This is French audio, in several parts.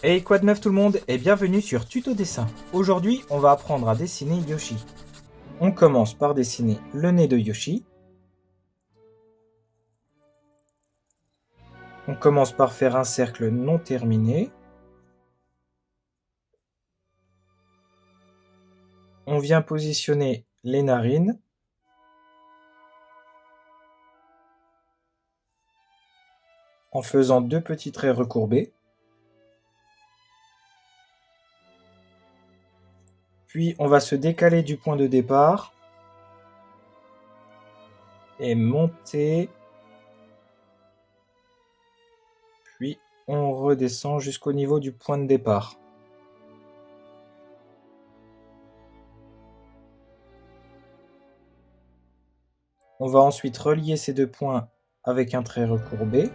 Hey, quoi de neuf tout le monde et bienvenue sur Tuto Dessin. Aujourd'hui, on va apprendre à dessiner Yoshi. On commence par dessiner le nez de Yoshi. On commence par faire un cercle non terminé. On vient positionner les narines. En faisant deux petits traits recourbés. Puis on va se décaler du point de départ et monter. Puis on redescend jusqu'au niveau du point de départ. On va ensuite relier ces deux points avec un trait recourbé.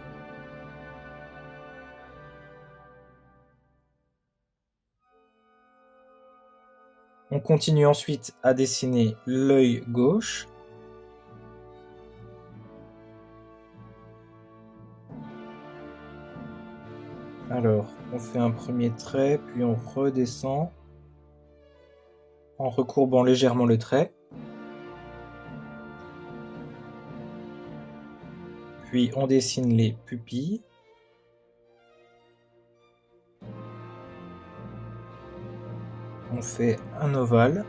On continue ensuite à dessiner l'œil gauche. Alors, on fait un premier trait, puis on redescend en recourbant légèrement le trait. Puis on dessine les pupilles. On fait un ovale.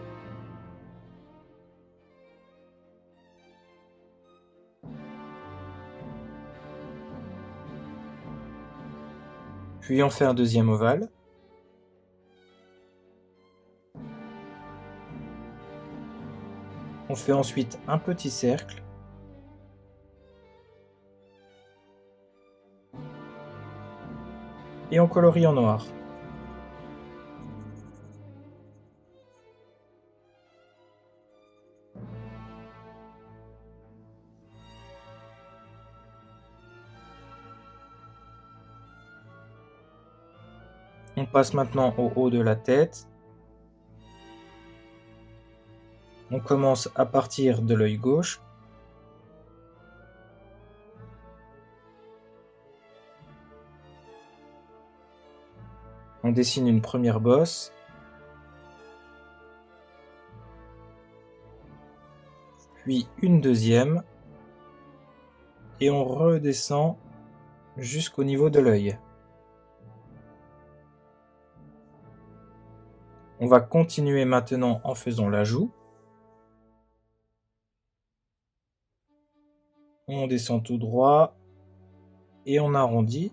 Puis on fait un deuxième ovale. On fait ensuite un petit cercle. Et on colorie en noir. On passe maintenant au haut de la tête. On commence à partir de l'œil gauche. On dessine une première bosse. Puis une deuxième. Et on redescend jusqu'au niveau de l'œil. On va continuer maintenant en faisant la joue. On descend tout droit et on arrondit.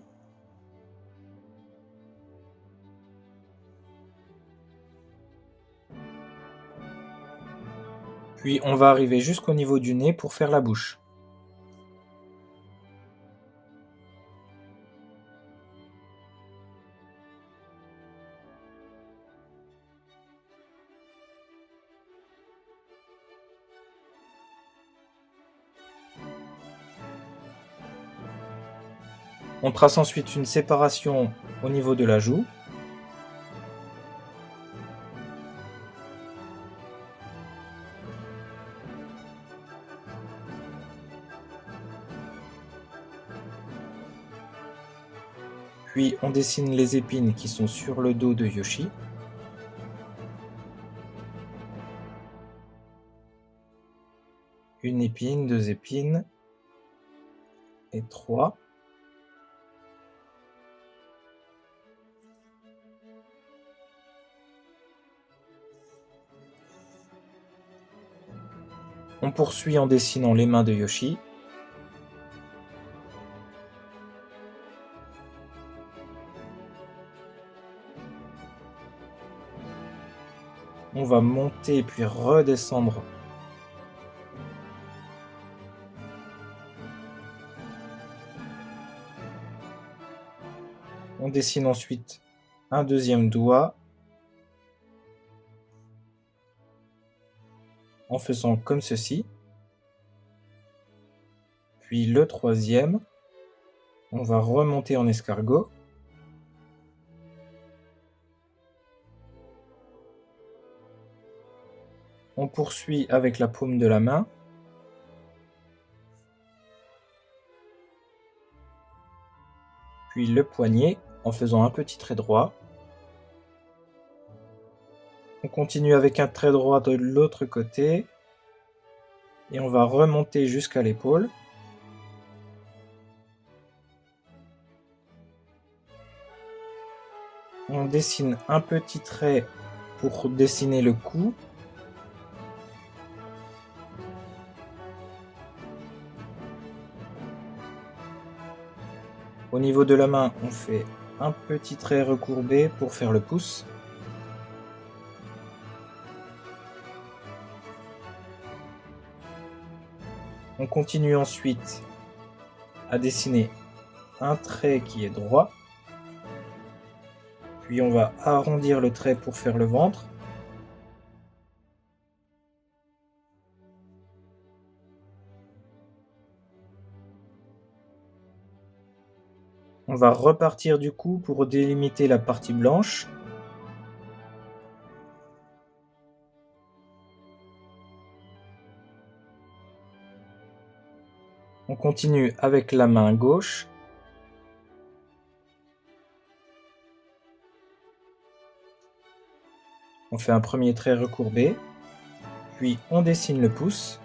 Puis on va arriver jusqu'au niveau du nez pour faire la bouche. On trace ensuite une séparation au niveau de la joue. Puis on dessine les épines qui sont sur le dos de Yoshi. Une épine, deux épines et trois. On poursuit en dessinant les mains de Yoshi. On va monter puis redescendre. On dessine ensuite un deuxième doigt en faisant comme ceci. Puis le troisième, on va remonter en escargot. On poursuit avec la paume de la main. Puis le poignet. en faisant un petit trait droit. On continue avec un trait droit de l'autre côté et on va remonter jusqu'à l'épaule. On dessine un petit trait pour dessiner le cou. Au niveau de la main, on fait un petit trait recourbé pour faire le pouce. On continue ensuite à dessiner un trait qui est droit. Puis on va arrondir le trait pour faire le ventre. On va repartir du cou pour délimiter la partie blanche. On continue avec la main gauche. On fait un premier trait recourbé, puis on dessine le pouce.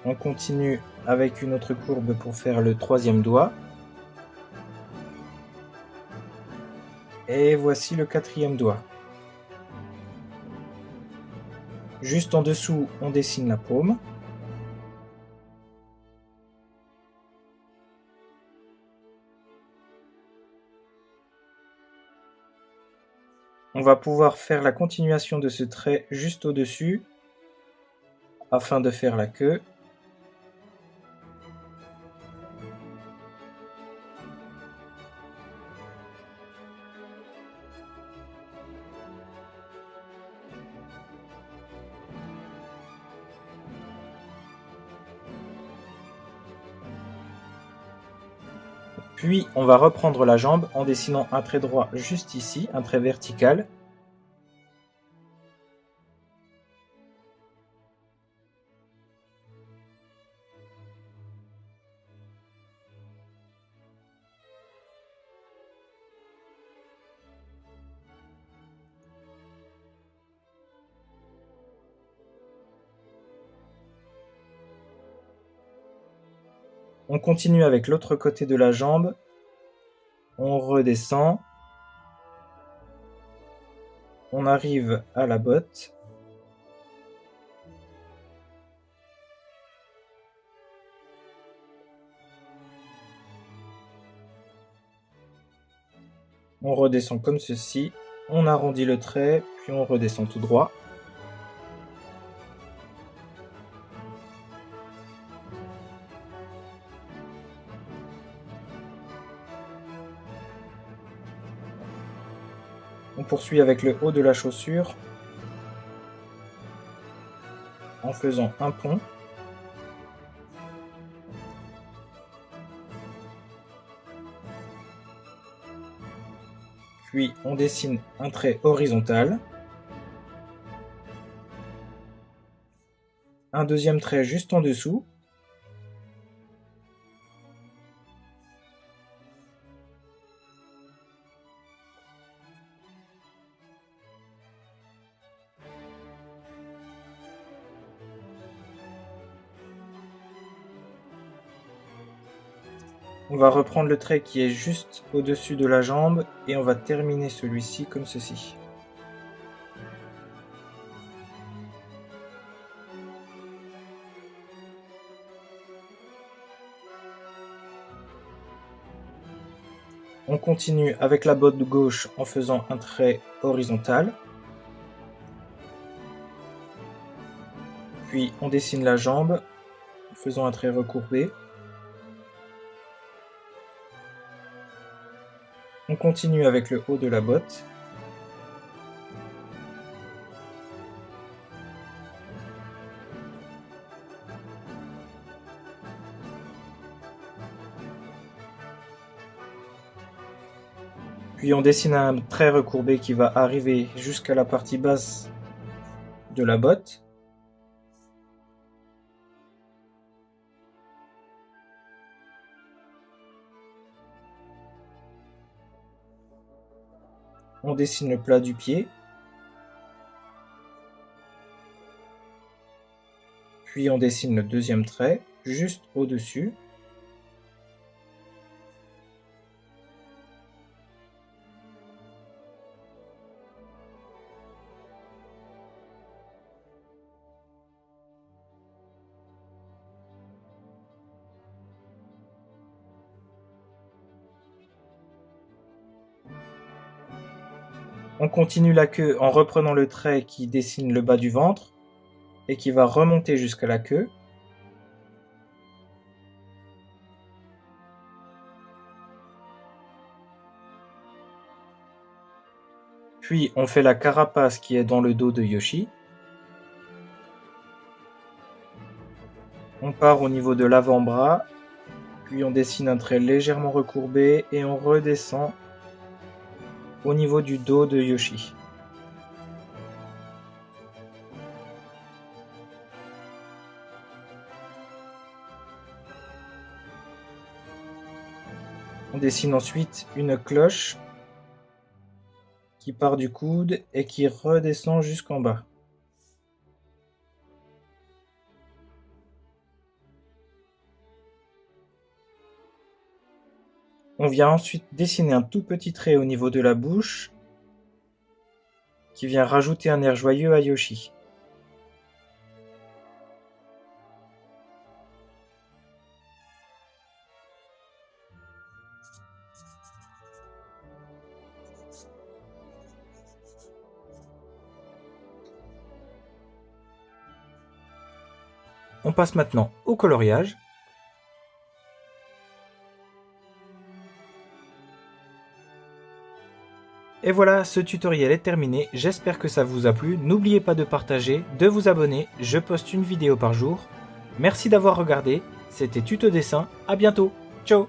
On continue avec une autre courbe pour faire le troisième doigt. Et voici le quatrième doigt. Juste en dessous, on dessine la paume. On va pouvoir faire la continuation de ce trait juste au-dessus afin de faire la queue. Puis on va reprendre la jambe en dessinant un trait droit juste ici, un trait vertical. On continue avec l'autre côté de la jambe. On redescend. On arrive à la botte. On redescend comme ceci. On arrondit le trait, puis on redescend tout droit. On poursuit avec le haut de la chaussure en faisant un pont. Puis on dessine un trait horizontal. Un deuxième trait juste en dessous. On va reprendre le trait qui est juste au-dessus de la jambe et on va terminer celui-ci comme ceci. On continue avec la botte gauche en faisant un trait horizontal. Puis on dessine la jambe en faisant un trait recourbé. On continue avec le haut de la botte. Puis on dessine un trait recourbé qui va arriver jusqu'à la partie basse de la botte. on dessine le plat du pied. Puis on dessine le deuxième trait, juste au-dessus. On continue la queue en reprenant le trait qui dessine le bas du ventre et qui va remonter jusqu'à la queue. Puis on fait la carapace qui est dans le dos de Yoshi. On part au niveau de l'avant-bras, puis on dessine un trait légèrement recourbé et on redescend au niveau du dos de Yoshi. On dessine ensuite une cloche qui part du coude et qui redescend jusqu'en bas. On vient ensuite dessiner un tout petit trait au niveau de la bouche qui vient rajouter un air joyeux à Yoshi. On passe maintenant au coloriage. Et voilà, ce tutoriel est terminé, j'espère que ça vous a plu. N'oubliez pas de partager, de vous abonner, je poste une vidéo par jour. Merci d'avoir regardé, c'était Tuto Dessin, à bientôt, ciao.